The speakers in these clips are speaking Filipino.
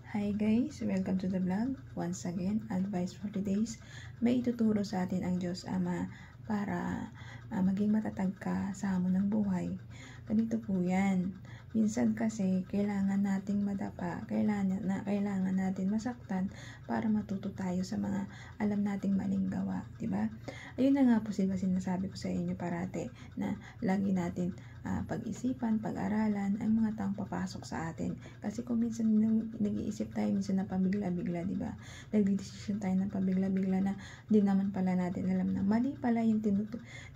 Hi guys! Welcome to the vlog. Once again, advice for today's. May ituturo sa atin ang Diyos Ama para maging matatag ka sa hamon ng buhay. Ganito po yan. Minsan kasi kailangan nating madapa, kailangan natin masaktan para matuto tayo sa mga alam nating maling gawa, di ba? Ayun na nga po sinasabi ko sa inyo parate na lagi natin pag-isipan, pag-aralan ang mga taong papasok sa atin. Kasi kung minsan nag-iisip tayo, minsan na pabigla-bigla, di ba? Nagdidesisyon tayo ng pabigla-bigla na di naman pala natin alam na mali pala yung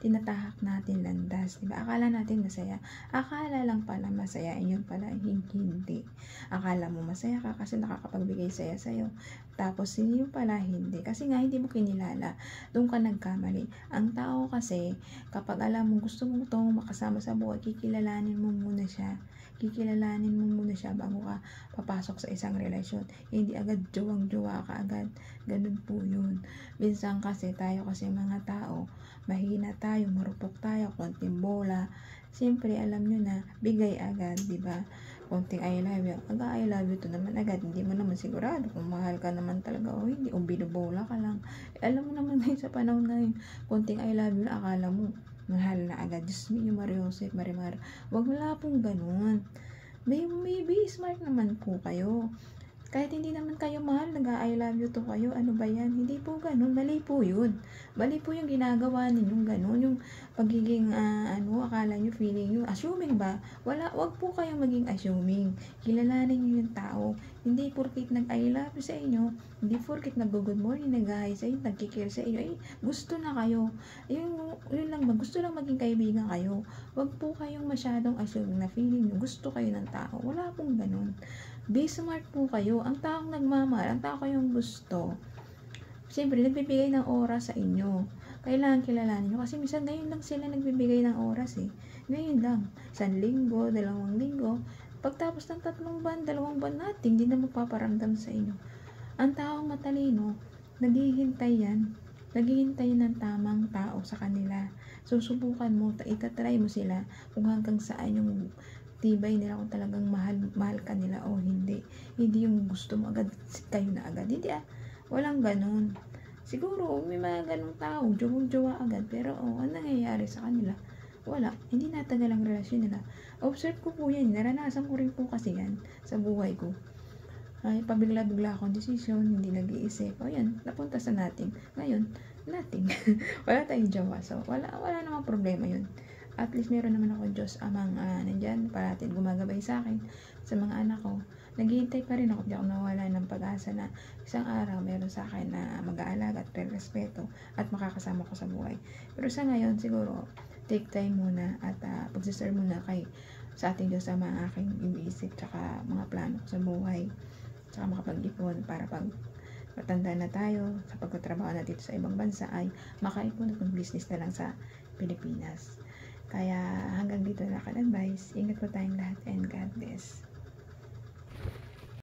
tinatahak natin landas, di ba? Akala natin masaya. Akala lang pala masaya, yun pala hindi. Akala mo masaya ka kasi nakakapagbigay saya sa'yo. Tapos yun pala hindi. Kasi nga hindi mo kinilala. Doon ka nagkamali. Ang tao kasi, kapag alam mo gusto mo itong makasama sa buhay, kikilalanin mo muna siya. Kikilalanin mo muna siya bago ka papasok sa isang relasyon. Hindi agad jowang-jowa ka agad. Ganun po yun. Minsan kasi tayo kasi mga tao, mahina tayo, marupok tayo, konting bola. Siyempre, alam nyo na, bigay agad, di ba? Konting I love you. I love you to naman agad. Hindi mo naman sigurado kung mahal ka naman talaga o hindi. O binubola ka lang. Alam mo naman ngayon sa panahon ngayon, konting I love you, akala mo, mahal na agad. Diyos mo, Mario Joseph, Marimar. Wala pong ganun. Maybe smart naman po kayo. Kahit hindi naman kayo mahal, nag-I love you to kayo, ano ba yan? Hindi po ganun, mali po yun. Mali po yung ginagawa ninyong ganun, yung pagiging, akala nyo, feeling nyo, assuming ba? Wag po kayong maging assuming. Kilalanin nyo yung tao. Hindi porkit nag-I love you sa inyo, hindi porkit nag-good morning, nag-hi sa inyo, nag-care sa inyo, gusto na kayo. Yun lang ba, gusto lang maging kaibigan kayo. Wag po kayong masyadong assuming na feeling nyo, gusto kayo ng tao. Wala pong ganun. Be smart po kayo. Ang taong nagmamahal, ang tao kayong gusto, siyempre nagbibigay ng oras sa inyo. Kailangan kilalanin nyo. Kasi minsan ngayon lang sila nagbibigay ng oras eh. Ngayon lang. 1 linggo, 2 linggo. Pagtapos ng 3 buwan, 2 buwan natin, hindi na magpaparamdam sa inyo. Ang taong matalino, naghihintay yan. Naghihintay ng tamang tao sa kanila. Susubukan mo, itatry mo sila kung hanggang saan yung tibay nila, kung talagang mahal ka nila o hindi. Hindi yung gusto mo agad, kayo na agad. Hindi walang ganun. Siguro may mga ganung tao, jowa agad, pero ano nangyayari sa kanila? Wala, hindi natagal ang relasyon nila. Observe ko po yan, naranasan ko rin po kasi yan sa buhay ko. Ay, pabigla-bigla akong desisyon, hindi nag-iisip. O yan, napunta sa nating. Ngayon, nating. Wala tayong jowa. So, wala namang problema yun. At least meron naman ako Diyos Amang nandyan, parating gumagabay sa akin, sa mga anak ko. Naghihintay pa rin ako, di ako nawala ng pag-asa na isang araw meron sa akin na mag-aalaga at respeto at makakasama ko sa buhay. Pero sa ngayon, siguro, take time muna at pagsiserve muna sa ating Diyos Ama ang aking iniisip tsaka mga plano ko sa buhay. Tsaka makapag-ipon para pag matanda na tayo sa pagtatrabaho natin sa ibang bansa ay makaipon at mag-business na lang sa Pilipinas. Kaya hanggang dito na aking advice. Ingat po tayong lahat and God bless.